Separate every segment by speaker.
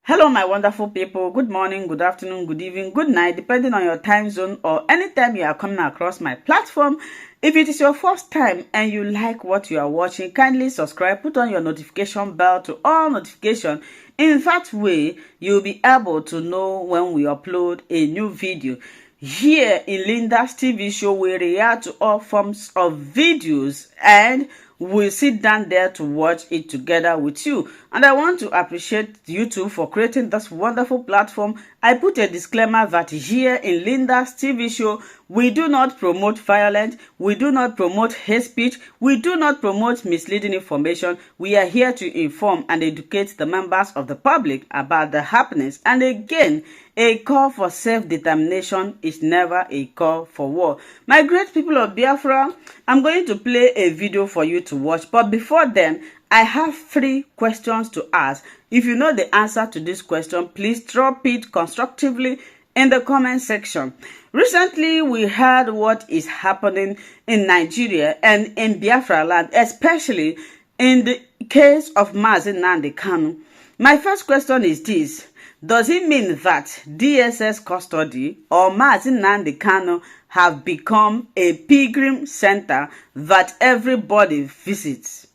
Speaker 1: Hello, my wonderful people. Good morning, good afternoon, good evening, good night, depending on your time zone or anytime you are coming across my platform. If it is your first time and you like what you are watching, kindly subscribe, put on your notification bell to all notifications. In that way, you'll be able to know when we upload a new video. Here in Linda's TV show, we react to all forms of videos and we'll sit down there to watch it together with you. And I want to appreciate YouTube for creating this wonderful platform. I put a disclaimer that here in Linda's TV show, we do not promote violence, we do not promote hate speech, we do not promote misleading information. We are here to inform and educate the members of the public about the happenings. And again, a call for self-determination is never a call for war. My great people of Biafra, I'm going to play a video for you to watch. But before then, I have 3 questions to ask. If you know the answer to this question, please drop it constructively in the comment section. Recently, we heard what is happening in Nigeria and in Biafra land, especially in the case of Mazi Nnamdi Kanu. My first question is this. Does it mean that DSS custody or Mazi Nnamdi Kanu have become a pilgrim center that everybody visits?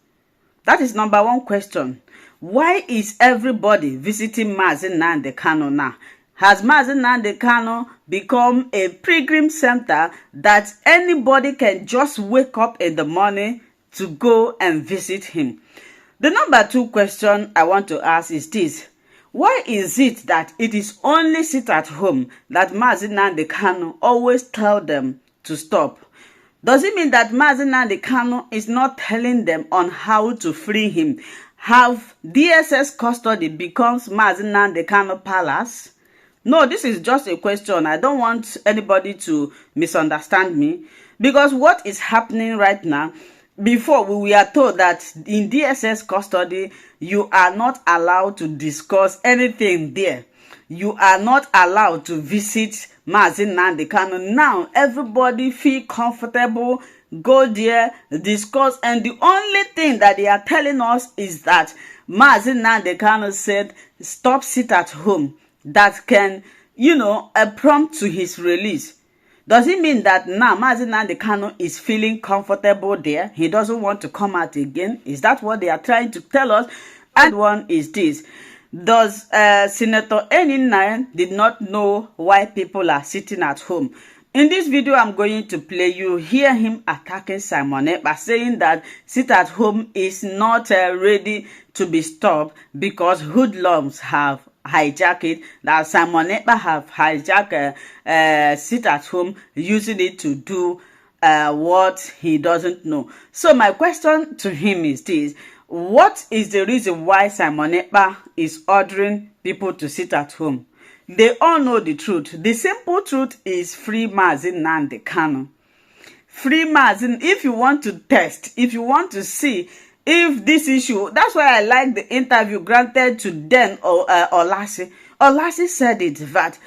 Speaker 1: That is number 1 question. Why is everybody visiting Mazi Nnamdi Kanu now? Has Mazi Nnamdi Kanu become a pilgrim center that anybody can just wake up in the morning to go and visit him? The number 2 question I want to ask is this. Why is it that it is only sit at home that Mazi Nnamdi Kanu always tell them to stop? Does it mean that Mazi Nnamdi Kanu is not telling them on how to free him? Have DSS custody becomes Mazi Nnamdi Kanu palace? No, this is just a question. I don't want anybody to misunderstand me. Because what is happening right now, before we are told that in DSS custody, you are not allowed to discuss anything there. You are not allowed to visit Mazi Nnamdi Kanu. Now, everybody feel comfortable, go there, discuss, and the only thing that they are telling us is that Mazi Nnamdi Kanu said, stop sit at home. That can, prompt to his release. Does it mean that now Mazi Nnamdi Kanu is feeling comfortable there? He doesn't want to come out again? Is that what they are trying to tell us? And one is this. Does Senator Enin did not know why people are sitting at home? In this video I'm going to play, you hear him attacking Simon Ekpa, saying that sit at home is not ready to be stopped because hoodlums have hijack it, that Simon Ekpa have hijacked sit at home, using it to do what he doesn't know. So my question to him is this. What is the reason why Simon Ekpa is ordering people to sit at home? They all know the truth. The simple truth is free Mazi Nnamdi Kanu. Free Mazi. If you want to test, if you want to see if this issue, that's why I like the interview granted to Den or Olasi. Olasi said it that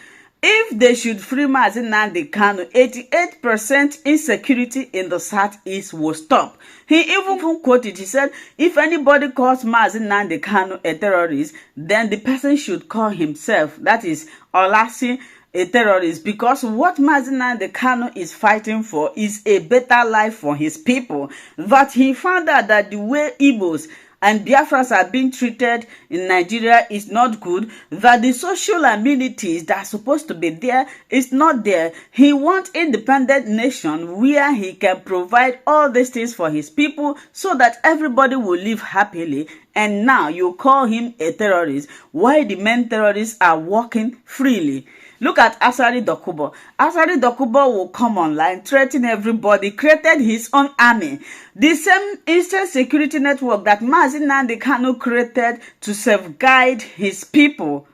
Speaker 1: if they should free Mazi Nnamdi Kanu, 88% insecurity in the Southeast will stop. He even quoted, he said, if anybody calls Mazi Nnamdi Kanu a terrorist, then the person should call himself, that is Olasi, a terrorist, because what Mazi Nnamdi Kanu is fighting for is a better life for his people. That he found out that the way Igbos and Biafrans are being treated in Nigeria is not good, that the social amenities that are supposed to be there is not there. He wants independent nation where he can provide all these things for his people so that everybody will live happily. And now you call him a terrorist, while the main terrorists are walking freely. Look at Asari Dokubo. Asari Dokubo will come online, threaten everybody, created his own army. The same instant security network that Mazi Nnamdi Kanu created to safeguard his people.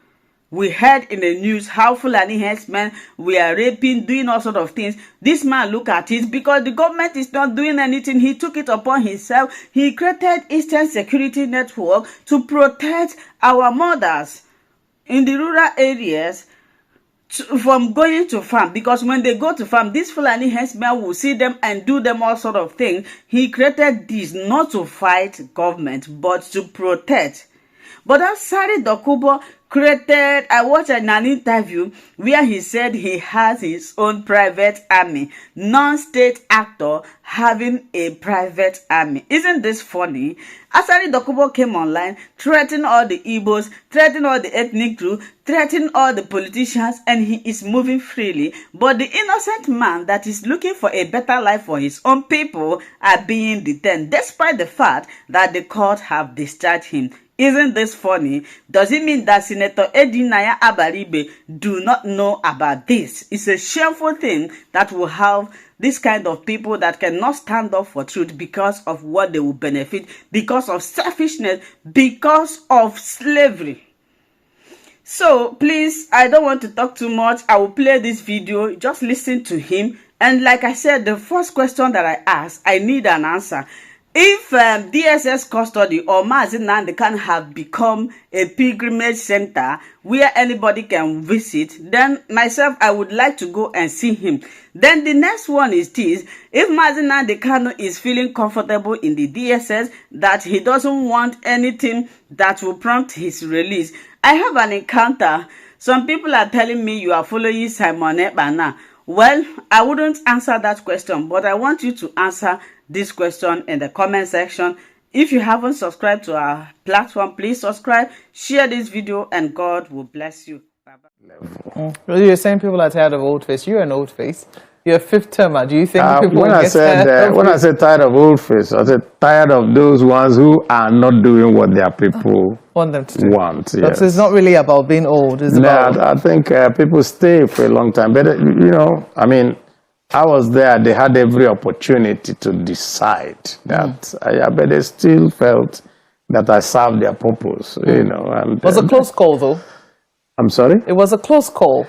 Speaker 1: We heard in the news how Fulani herdsmen were raping, doing all sorts of things. This man, look at it, because the government is not doing anything. He took it upon himself. He created instant security network to protect our mothers in the rural areas from going to farm, because when they go to farm, this Fulani herdsmen will see them and do them all sort of things. He created this not to fight government but to protect. But Asari Dokubo I watched an interview where he said he has his own private army, non-state actor having a private army. Isn't this funny? Asari Dokubo came online, threatening all the Igbos, threatening all the ethnic group, threatening all the politicians, and he is moving freely. But the innocent man that is looking for a better life for his own people are being detained, despite the fact that the court have discharged him. Isn't this funny? Does it mean that Senator Edinaya Abaribe do not know about this? It's a shameful thing that will have this kind of people that cannot stand up for truth because of what they will benefit, because of selfishness, because of slavery. So please, I don't want to talk too much. I will play this video. Just listen to him. And like I said, the first question that I asked, I need an answer. If DSS custody or Mazi Nnamdi can have become a pilgrimage center where anybody can visit, then myself, I would like to go and see him. Then the next one is this: if Mazi Nnamdi is feeling comfortable in the DSS, that he doesn't want anything that will prompt his release. I have an encounter. Some people are telling me you are following Simon Ekpa. Well, I wouldn't answer that question, but I want you to answer this question in the comment section. If you haven't subscribed to our platform, please subscribe, share this video, and God will bless you. Bye-bye.
Speaker 2: You're saying people are tired of old face. You're an old face. You're a fifth termer. Do you think people
Speaker 3: when I said tired of old face, I said tired of those ones who are not doing what their people
Speaker 2: want them to do.
Speaker 3: Yes.
Speaker 2: So it's not really about being old. It's about...
Speaker 3: I think people stay for a long time. But, I mean, I was there. They had every opportunity to decide that. But they still felt that I served their purpose, And,
Speaker 2: it was a close call, though.
Speaker 3: I'm sorry?
Speaker 2: It was a close call.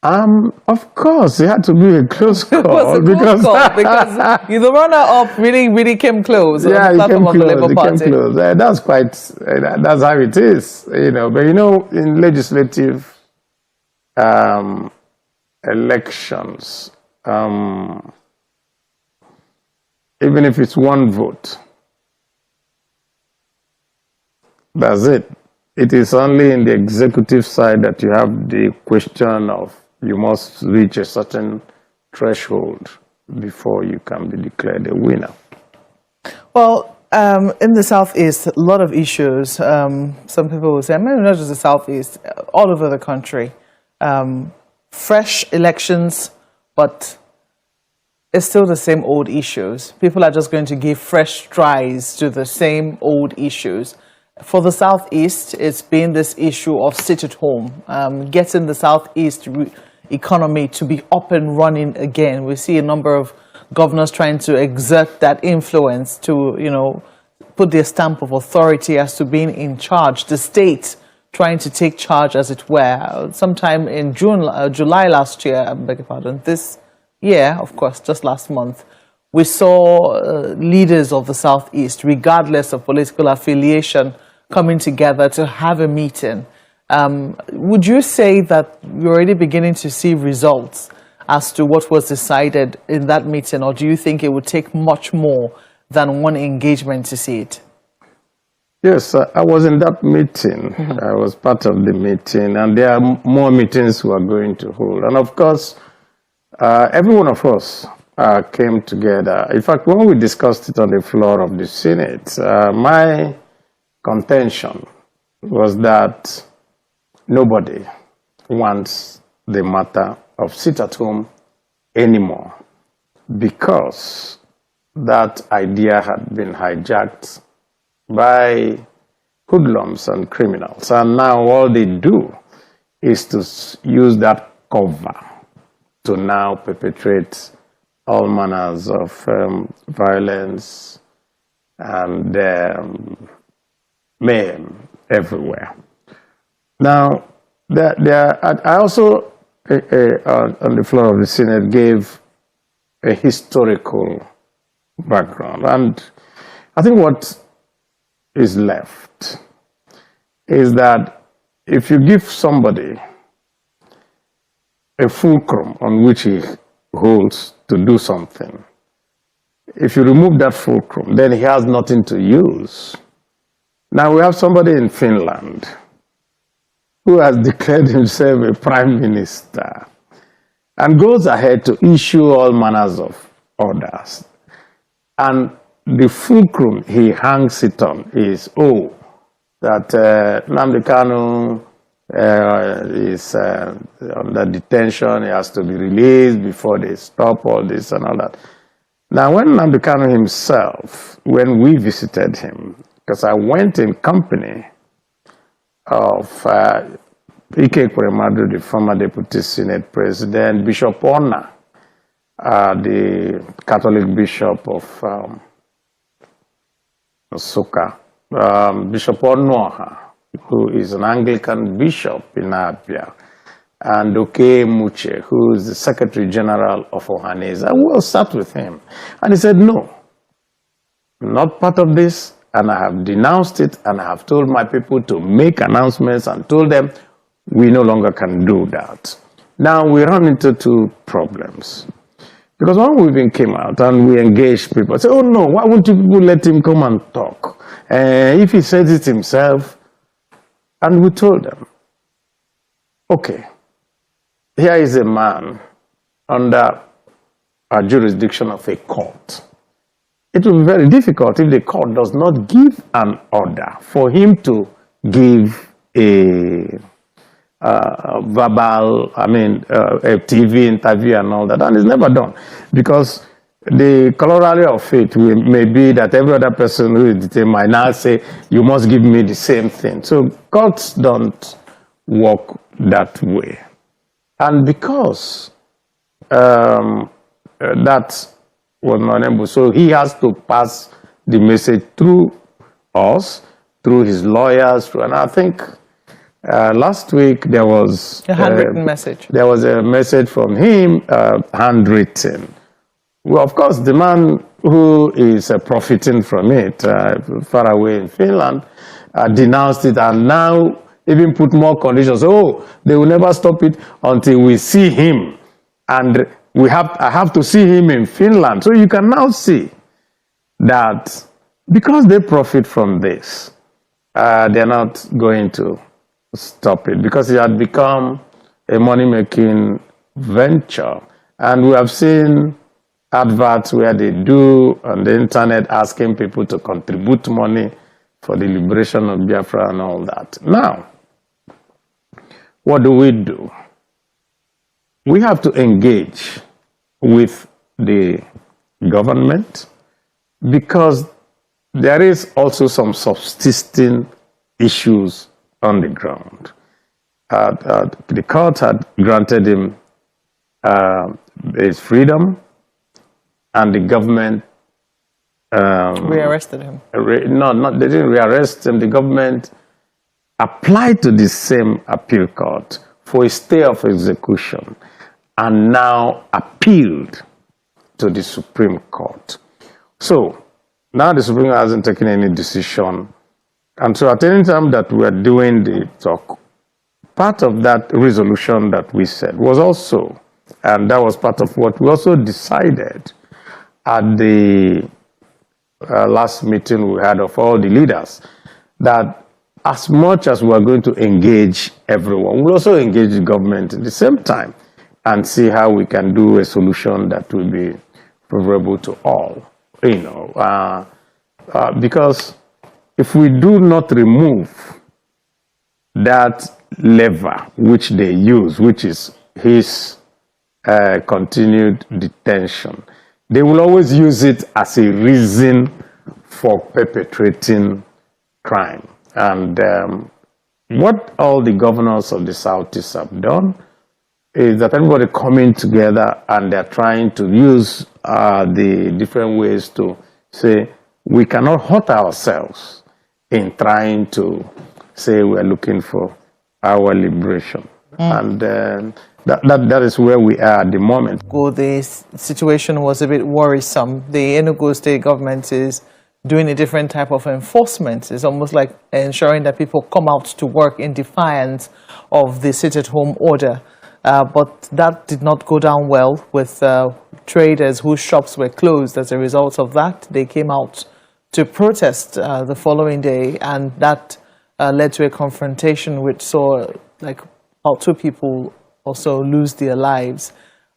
Speaker 3: Of course, it had to be a close call.
Speaker 2: It was a close call because the runner-up really came close.
Speaker 3: Yeah, he came close. That's quite, that's how it is, But in legislative elections, even if it's one vote, that's it. It is only in the executive side that you have the question of you must reach a certain threshold before you can be declared a winner.
Speaker 2: Well, in the Southeast, a lot of issues. Some people will say, maybe not just the Southeast, all over the country. Fresh elections, but it's still the same old issues. People are just going to give fresh tries to the same old issues. For the Southeast, it's been this issue of sit at home, getting the Southeast economy to be up and running again. We see a number of governors trying to exert that influence to, put their stamp of authority as to being in charge. The state trying to take charge, as it were. Sometime in July last year, I beg your pardon, this year, of course, just last month, we saw leaders of the Southeast, regardless of political affiliation, coming together to have a meeting. Would you say that you're already beginning to see results as to what was decided in that meeting, or do you think it would take much more than one engagement to see it?
Speaker 3: Yes, I was in that meeting. I was part of the meeting, and there are more meetings we are going to hold. And of course, every one of us came together. In fact, when we discussed it on the floor of the Senate, my contention was that nobody wants the matter of sit at home anymore, because that idea had been hijacked by hoodlums and criminals. And now all they do is to use that cover to now perpetrate all manners of violence and mayhem everywhere. Now, I also, on the floor of the Senate, gave a historical background. And I think what is left is that if you give somebody a fulcrum on which he holds to do something, if you remove that fulcrum, then he has nothing to use. Now we have somebody in Finland who has declared himself a prime minister, and goes ahead to issue all manners of orders. And the fulcrum he hangs it on is, that Nnamdi Kanu is under detention, he has to be released before they stop all this and all that. Now, when Nnamdi Kanu himself, when we visited him, because I went in company of Ike Ekweremadu, the former Deputy Senate President, Bishop Ona, the Catholic Bishop of Nsukka, Bishop Onoha, who is an Anglican bishop in Abia, and Oke Muche, who is the Secretary General of Ohanese. I will start with him. And he said, no, I'm not part of this, and I have denounced it, and I have told my people to make announcements and told them we no longer can do that. Now we run into two problems. Because when we even came out and we engaged people, say, oh no, why won't you people let him come and talk? If he says it himself, and we told them, okay, here is a man under a jurisdiction of a court. It will be very difficult if the court does not give an order for him to give a verbal, a TV interview and all that, and it's never done. Because the corollary of it may be that every other person who is detained might now say, you must give me the same thing. So courts don't work that way. And because that was not able, so he has to pass the message through us, through his lawyers, and I think last week there was
Speaker 2: a handwritten message.
Speaker 3: There was a message from him, handwritten. Well, of course, the man who is profiting from it, far away in Finland, denounced it and now even put more conditions. Oh, they will never stop it until we see him. And I have to see him in Finland. So you can now see that because they profit from this, they're not going to stop it because it had become a money-making venture. And we have seen adverts where they do on the internet asking people to contribute money for the liberation of Biafra and all that. Now, what do? We have to engage with the government because there is also some subsisting issues on the ground. The court had granted him his freedom, and the government
Speaker 2: rearrested him.
Speaker 3: They didn't rearrest him. The government applied to the same appeal court for a stay of execution and now appealed to the Supreme Court. So now the Supreme Court hasn't taken any decision. And so at any time that we are doing the talk, part of that resolution that we said was also, and that was part of what we also decided at the last meeting we had of all the leaders, that as much as we are going to engage everyone, we'll also engage the government at the same time and see how we can do a solution that will be favorable to all. Because if we do not remove that lever which they use, which is his continued detention, they will always use it as a reason for perpetrating crime. And what all the governors of the Southeast have done is that everybody coming together and they're trying to use the different ways to say we cannot hurt ourselves in trying to say we're looking for our liberation. And that is where we are at the moment.
Speaker 2: The situation was a bit worrisome. The Enugu state government is doing a different type of enforcement. It's almost like ensuring that people come out to work in defiance of the sit-at-home order. But that did not go down well with traders whose shops were closed. As a result of that, they came out to protest the following day, and that led to a confrontation which saw like about 2 people also lose their lives.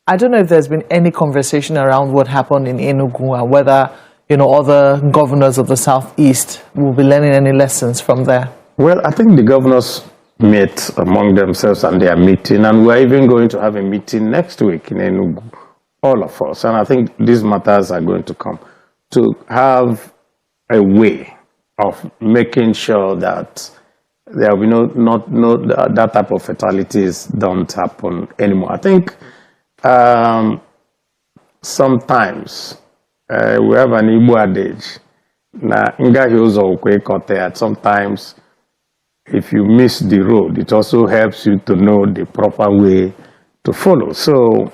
Speaker 2: I don't know if there's been any conversation around what happened in Enugu and whether, other governors of the Southeast will be learning any lessons from there.
Speaker 3: Well, I think the governors met among themselves and they are meeting, and we're even going to have a meeting next week in Enugu, all of us. And I think these matters are going to come to have a way of making sure that there will be that type of fatalities don't happen anymore. I think sometimes we have an Igbo adage, sometimes if you miss the road, it also helps you to know the proper way to follow. So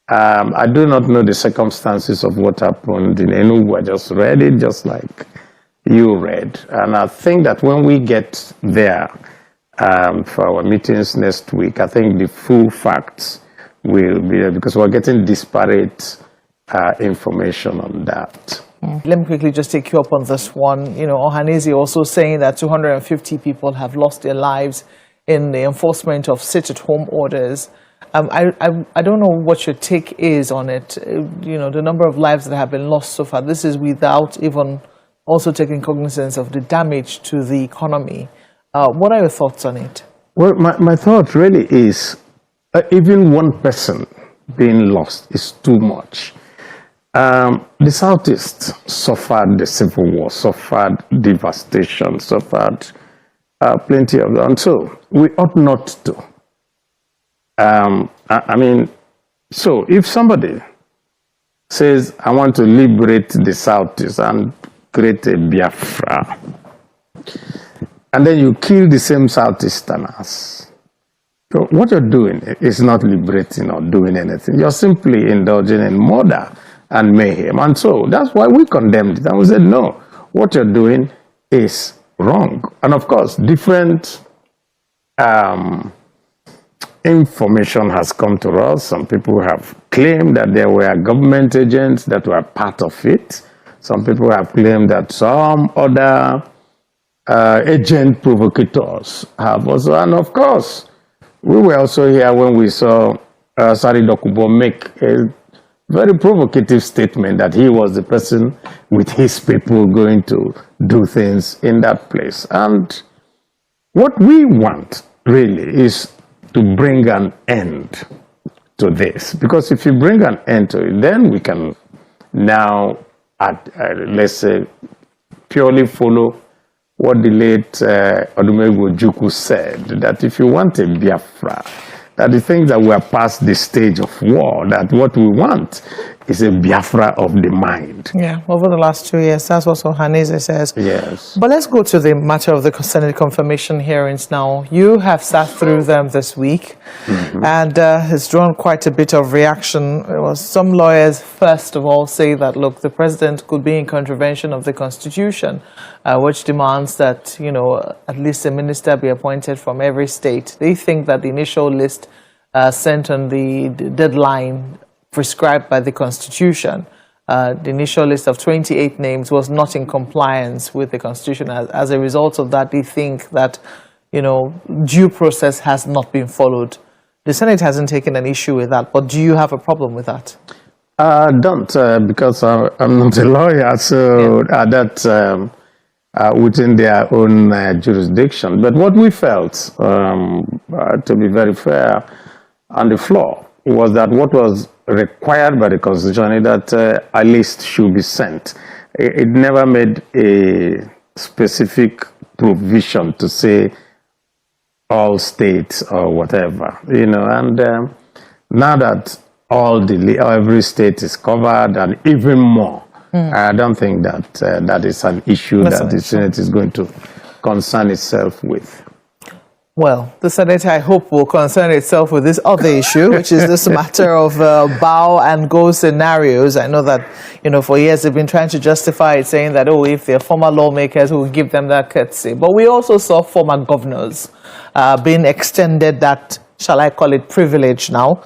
Speaker 3: I do not know the circumstances of what happened in Enugu. I just read it just like you read. And I think that when we get there for our meetings next week, I think the full facts will be there because we're getting disparate information on that.
Speaker 2: Let me quickly just take you up on this one. Ohaneze also saying that 250 people have lost their lives in the enforcement of sit-at-home orders. I don't know what your take is on it. The number of lives that have been lost so far. This is without even also taking cognizance of the damage to the economy. What are your thoughts on it?
Speaker 3: Well, my thought really is even one person being lost is too much. The Southeast suffered the Civil War, suffered devastation, suffered plenty of that. And so we ought not to. So if somebody says, I want to liberate the Southeast and create a Biafra, and then you kill the same Southeasterners, so what you're doing is not liberating or doing anything. You're simply indulging in murder and mayhem. And so that's why we condemned it. And we said, no, what you're doing is wrong. And of course, different information has come to us. Some people have claimed that there were government agents that were part of it. Some people have claimed that some other agent provocators have also. And of course, we were also here when we saw Sari Dokubo make a very provocative statement that he was the person with his people going to do things in that place. And what we want really is to bring an end to this. Because if you bring an end to it, then we can now, let's say, purely follow what the late Odumegwu Ojukwu said, that if you want a Biafra, that the things that we are past the stage of war, that what we want is a Biafra of the mind.
Speaker 2: Yeah, over the last 2 years, that's what Ohaneze says.
Speaker 3: Yes.
Speaker 2: But let's go to the matter of the Senate confirmation hearings now. You have sat through them this week, and it's drawn quite a bit of reaction. Some lawyers, first of all, say that, look, the president could be in contravention of the Constitution, which demands that, at least a minister be appointed from every state. They think that the initial list sent on the deadline prescribed by the Constitution, the initial list of 28 names was not in compliance with the Constitution. As a result of that, they think that, due process has not been followed. The Senate hasn't taken an issue with that, but do you have a problem with that?
Speaker 3: I don't, because I'm not a lawyer, so that's within their own jurisdiction. But what we felt, to be very fair, on the floor, was that what was required by the Constitution is that a list should be sent. It never made a specific provision to say all states or whatever, and now that every state is covered and even more, I don't think that that is an issue that the Senate is going to concern itself with.
Speaker 2: Well, the Senate, I hope, will concern itself with this other issue, which is this matter of bow and go scenarios. I know that, for years they've been trying to justify it, saying that, if they're former lawmakers, we'll give them that courtesy. But we also saw former governors being extended that shall I call it, privilege now.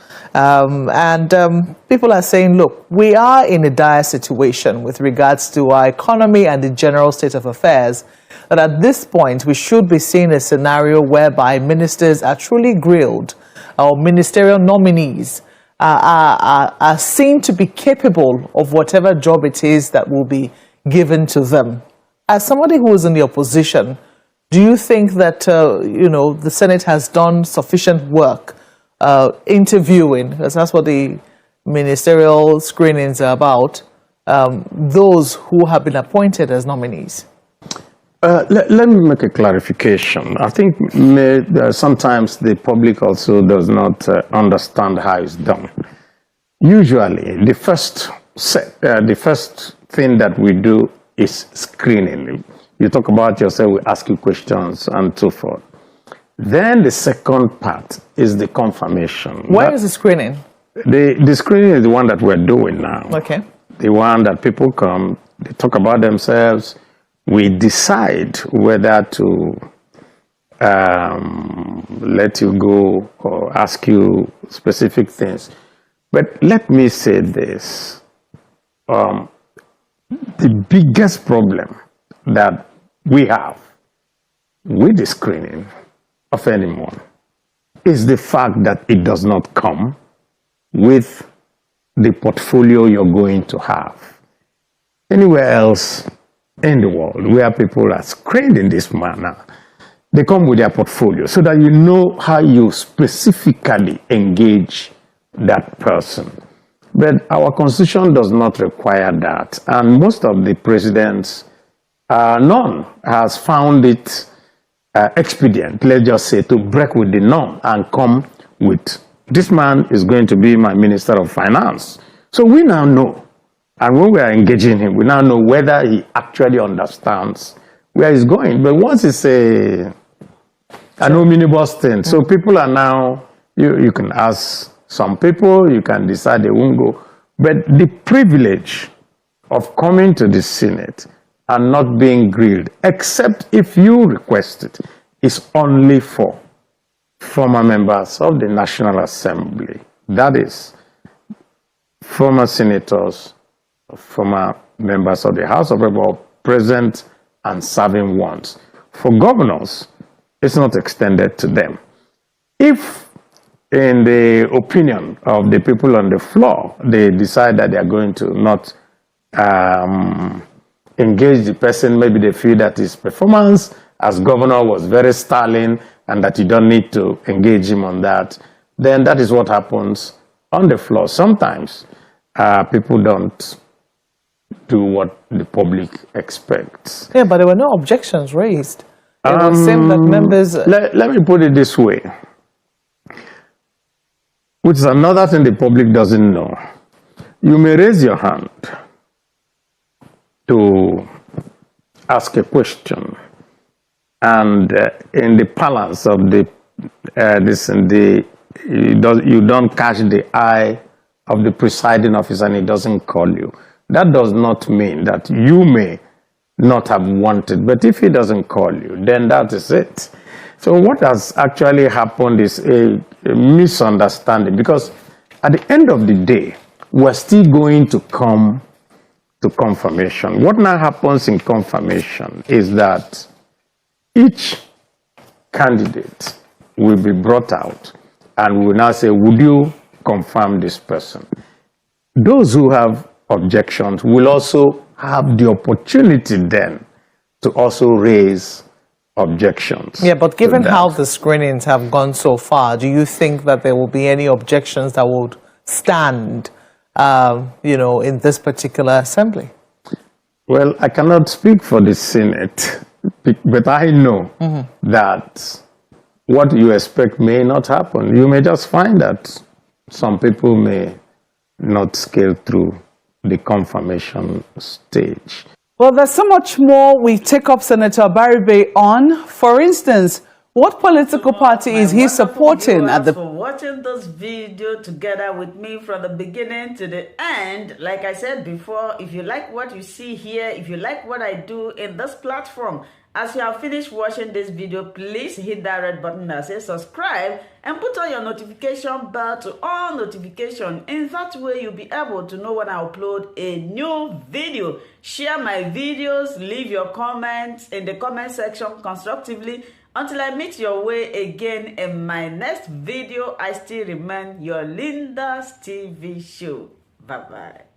Speaker 2: People are saying, look, we are in a dire situation with regards to our economy and the general state of affairs, that at this point we should be seeing a scenario whereby ministers are truly grilled, or ministerial nominees are seen to be capable of whatever job it is that will be given to them. As somebody who is in the opposition, do you think that the Senate has done sufficient work interviewing, because that's what the ministerial screenings are about, those who have been appointed as nominees?
Speaker 3: Let me make a clarification. I think sometimes the public also does not understand how it's done. Usually, the first thing that we do is screening. You talk about yourself, we ask you questions and so forth. Then the second part is the confirmation.
Speaker 2: Where is the screening?
Speaker 3: The screening is the one that we're doing now.
Speaker 2: Okay.
Speaker 3: The one that people come, they talk about themselves. We decide whether to let you go or ask you specific things. But let me say this. The biggest problem that we have with the screening of anyone is the fact that it does not come with the portfolio you're going to have. Anywhere else in the world where people are screened in this manner, they come with their portfolio so that you know how you specifically engage that person. But our constitution does not require that, and most of the presidents, none has found it expedient, let's just say, to break with the norm and come with, this man is going to be my Minister of Finance. So we now know, and when we are engaging him, we now know whether he actually understands where he's going. But once it's an omnibus thing, so people are now, you can ask some people, you can decide they won't go. But the privilege of coming to the Senate and not being grilled, except if you request it, is only for former members of the National Assembly. That is, former senators, former members of the House of Representatives, present and serving ones. For governors, it's not extended to them. If, in the opinion of the people on the floor, they decide that they are going to not engage the person, maybe they feel that his performance as governor was very sterling and that you don't need to engage him on that, then that is what happens on the floor. Sometimes people don't do what the public expects.
Speaker 2: Yeah, but there were no objections raised. It was same that members...
Speaker 3: Let me put it this way, which is another thing the public doesn't know. You may raise your hand to ask a question, and in the balance of you don't catch the eye of the presiding officer and he doesn't call you. That does not mean that you may not have wanted, but if he doesn't call you, then that is it. So what has actually happened is a misunderstanding, because at the end of the day, we're still going to come to confirmation. What now happens in confirmation is that each candidate will be brought out and we will now say, would you confirm this person? Those who have objections will also have the opportunity then to also raise objections.
Speaker 2: Yeah, but given how the screenings have gone so far, do you think that there will be any objections that would stand, in this particular assembly?
Speaker 3: Well, I cannot speak for the Senate, but I know that what you expect may not happen. You may just find that some people may not scale through the confirmation stage.
Speaker 2: Well, there's so much more we take up Senator Abaribe on. For instance, what political party is he supporting at the...
Speaker 1: For watching this video together with me from the beginning to the end. Like I said before, if you like what you see here, if you like what I do in this platform, As you have finished watching this video, please hit that red button that says subscribe and put on your notification bell to all notification. In that way, you'll be able to know when I upload a new video. Share my videos, leave your comments in the comment section constructively. Until I meet your way again in my next video, I still remain your Linda's TV show. Bye-bye.